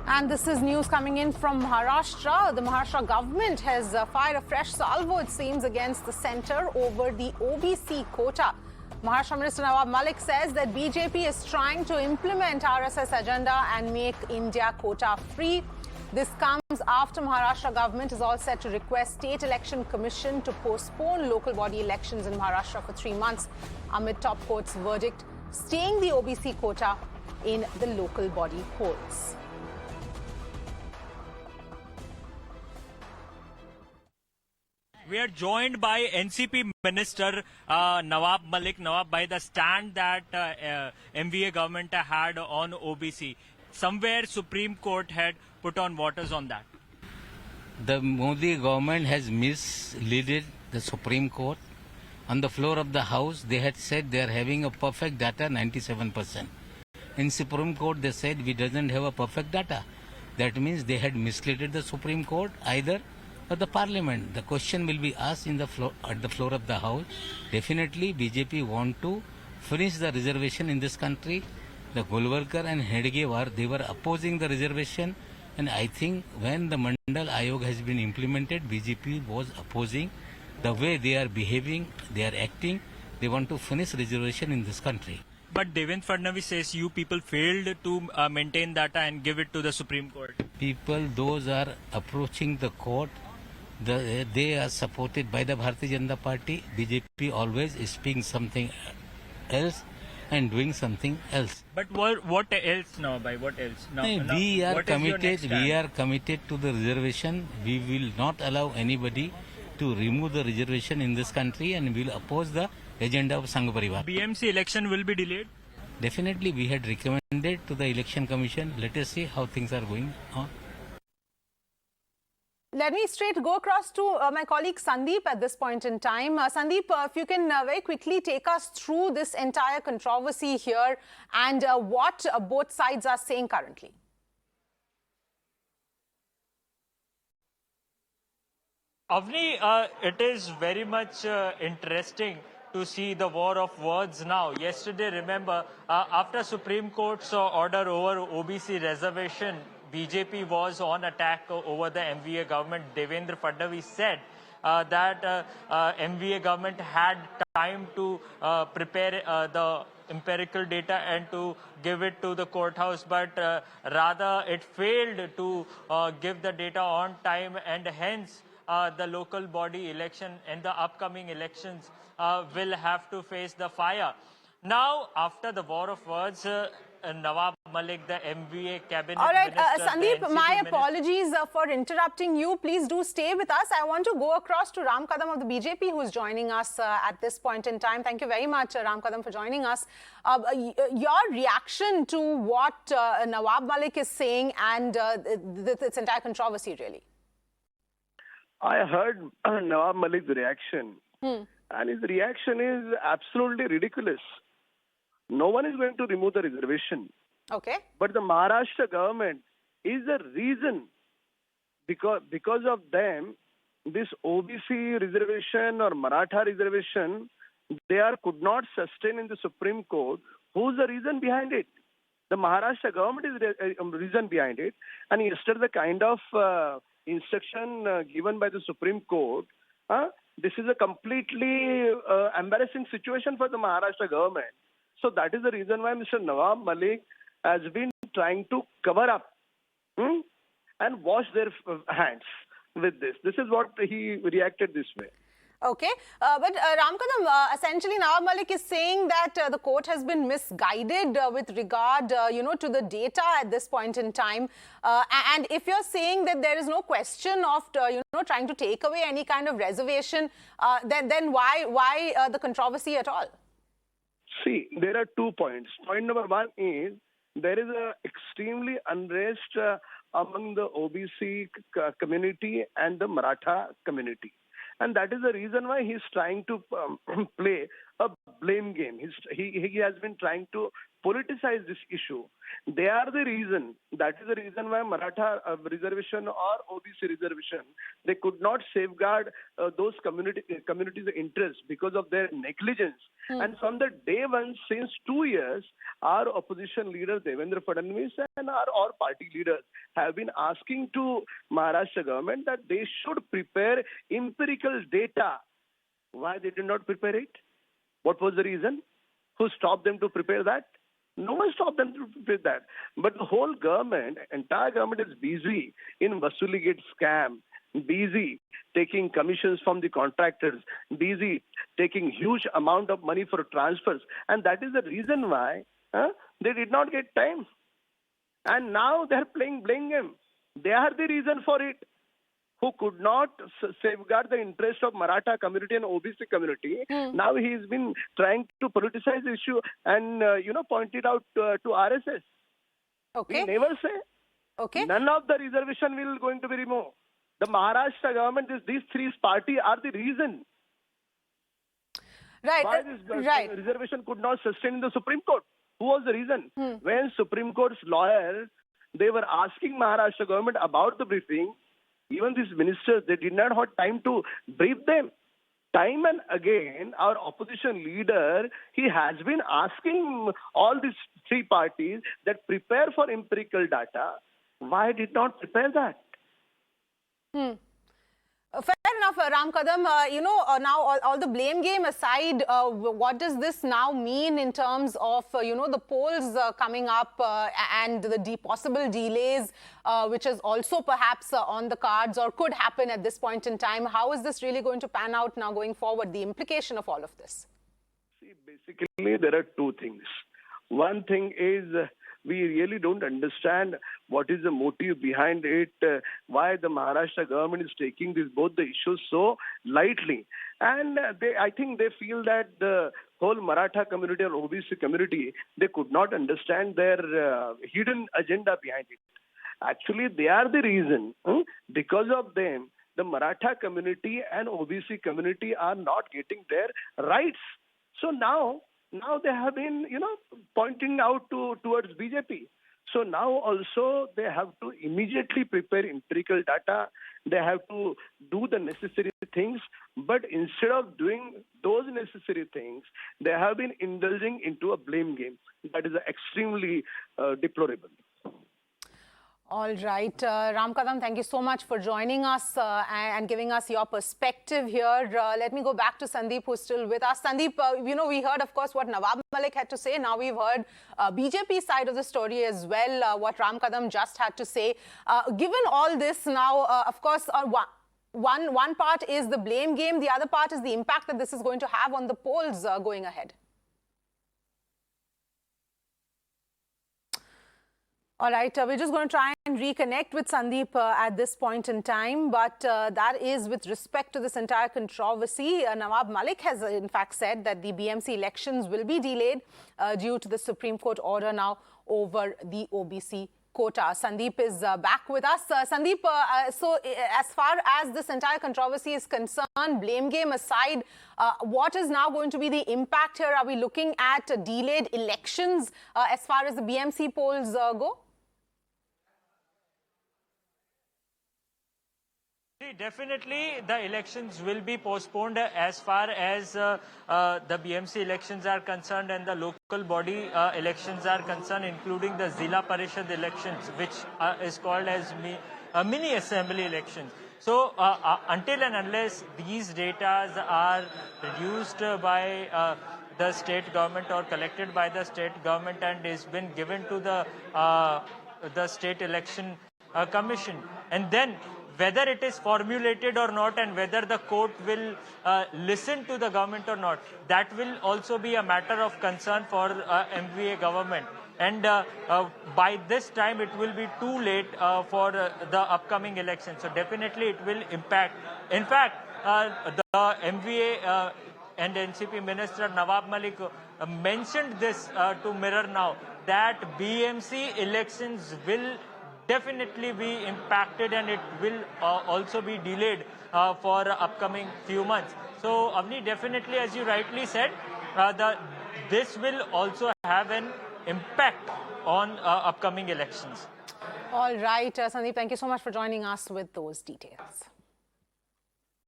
And this is news coming in from Maharashtra. The Maharashtra government has fired a fresh salvo, it seems, against the centre over the OBC quota. Maharashtra Minister Nawab Malik says that BJP is trying to implement RSS agenda and make India quota free. This comes after Maharashtra government is all set to request State Election Commission to postpone local body elections in Maharashtra for 3 months amid top court's verdict staying the OBC quota in the local body polls. We are joined by NCP Minister Nawab Malik. Nawab, by the stand that MVA government had on OBC, somewhere Supreme Court had put on waters on that. The Modi government has misleaded the Supreme Court. On the floor of the House, they had said they are having a perfect data, 97%. In Supreme Court, they said we doesn't have a perfect data. That means they had misled the Supreme Court either or the Parliament. The question will be asked in the floor, at the floor of the House. Definitely, BJP want to finish the reservation in this country. The Golwalkar and Hedgewar, they were opposing the reservation, and I think when the Mandal Ayog has been implemented, BJP was opposing the way they are behaving, they are acting. They want to finish reservation in this country. But Devendra Fadnavis says you people failed to maintain data and give it to the Supreme Court. People, those are approaching the court. They are supported by the Bharatiya Janata Party. BJP always is speaking something else and doing something else. But what else now? By what else? Now, we are what is your committed. next stand? We are committed to the reservation. We will not allow anybody to remove the reservation in this country, and we will oppose the agenda of Sangh Parivar. BMC election will be delayed. Definitely, we had recommended to the Election Commission. Let us see how things are going on. Let me straight go across to my colleague Sandeep at this point in time. Sandeep, if you can very quickly take us through this entire controversy here and what both sides are saying currently. Avni, it is very much interesting to see the war of words now. Yesterday, remember, after Supreme Court's order over OBC reservation, BJP was on attack over the MVA government. Devendra Fadnavis said that MVA government had time to prepare the empirical data and to give it to the courthouse, but rather it failed to give the data on time, and hence the local body election and the upcoming elections will have to face the fire. Now, after the war of words, Nawab Malik, the MVA cabinet All right, minister, Sandeep, my apologies for interrupting you. Please do stay with us. I want to go across to Ram Kadam of the BJP, who is joining us at this point in time. Thank you very much, Ram Kadam, for joining us. Your reaction to what Nawab Malik is saying and this entire controversy, really? I heard Nawab Malik's reaction, and his reaction is absolutely ridiculous. No one is going to remove the reservation. Okay. But the Maharashtra government is the reason, because of them, this OBC reservation or Maratha reservation, could not sustain in the Supreme Court. Who's the reason behind it? The Maharashtra government is the reason behind it. And yesterday, the kind of instruction given by the Supreme Court, this is a completely embarrassing situation for the Maharashtra government. So that is the reason why Mr. Nawab Malik has been trying to cover up and wash their hands with this. This is what he reacted this way. Okay, but Ram Kadam, essentially Nawab Malik is saying that the court has been misguided with regard, to the data at this point in time. And if you're saying that there is no question of, trying to take away any kind of reservation, then why the controversy at all? See, there are 2 points. Point number one is there is a extremely unrest among the OBC community and the Maratha community. And that is the reason why he's trying to play a blame game. He has been trying to politicize this issue. They are the reason. That is the reason why Maratha reservation or OBC reservation, they could not safeguard those communities' interests because of their negligence. And from the day one, since 2 years, our opposition leader Devendra Fadnavis and our party leaders have been asking to Maharashtra government that they should prepare empirical data. Why they did not prepare it? What was the reason? Who stopped them to prepare that? No one stopped them to prepare that. But the whole government, entire government is busy in Vasuligate scam, busy taking commissions from the contractors, busy taking huge amount of money for transfers. And that is the reason why they did not get time. And now they are playing blame game. They are the reason for it. Who could not safeguard the interest of Maratha community and OBC community. Now he's been trying to politicize the issue and, point it out to RSS. Okay. We never say. Okay. None of the reservation will going to be removed. The Maharashtra government, these three parties are the reason. Right. Why this reservation could not sustain in the Supreme Court. Who was the reason? When Supreme Court's lawyers, they were asking Maharashtra government about the briefing, even these ministers, they did not have time to brief them. Time and again, our opposition leader, he has been asking all these three parties that prepare for empirical data. Why did not prepare that? Fair enough, Ram Kadam. Now all the blame game aside, what does this now mean in terms of, the polls coming up and the possible delays, which is also perhaps on the cards or could happen at this point in time? How is this really going to pan out now going forward, the implication of all of this? See, basically, there are two things. One thing is we really don't understand what is the motive behind it, why the Maharashtra government is taking both the issues so lightly. And I think they feel that the whole Maratha community or OBC community, they could not understand their hidden agenda behind it. Actually, they are the reason. Because of them, the Maratha community and OBC community are not getting their rights. So now they have been, pointing out towards BJP. So now also they have to immediately prepare empirical data. They have to do the necessary things. But instead of doing those necessary things, they have been indulging into a blame game. That is extremely deplorable. All right. Ram Kadam, thank you so much for joining us and giving us your perspective here. Let me go back to Sandeep, who's still with us. Sandeep, we heard, of course, what Nawab Malik had to say. Now we've heard BJP side of the story as well, what Ram Kadam just had to say. Given all this now, of course, one part is the blame game. The other part is the impact that this is going to have on the polls going ahead. All right, we're just going to try and reconnect with Sandeep at this point in time. But that is with respect to this entire controversy. Nawab Malik has in fact said that the BMC elections will be delayed due to the Supreme Court order now over the OBC quota. Sandeep is back with us. Sandeep, so as far as this entire controversy is concerned, blame game aside, what is now going to be the impact here? Are we looking at delayed elections as far as the BMC polls go? Definitely, the elections will be postponed as far as the BMC elections are concerned and the local body elections are concerned, including the Zilla Parishad elections, which is called as mini assembly elections. So, until and unless these data are reduced by the state government or collected by the state government and is been given to the state election commission, and then whether it is formulated or not and whether the court will listen to the government or not, that will also be a matter of concern for MVA government. And by this time, it will be too late for the upcoming election. So definitely it will impact. In fact, the MVA and NCP Minister Nawab Malik mentioned this to Mirror Now, that BMC elections will definitely be impacted and it will also be delayed for upcoming few months. So, Avni, definitely, as you rightly said, this will also have an impact on upcoming elections. All right, Sandeep, thank you so much for joining us with those details.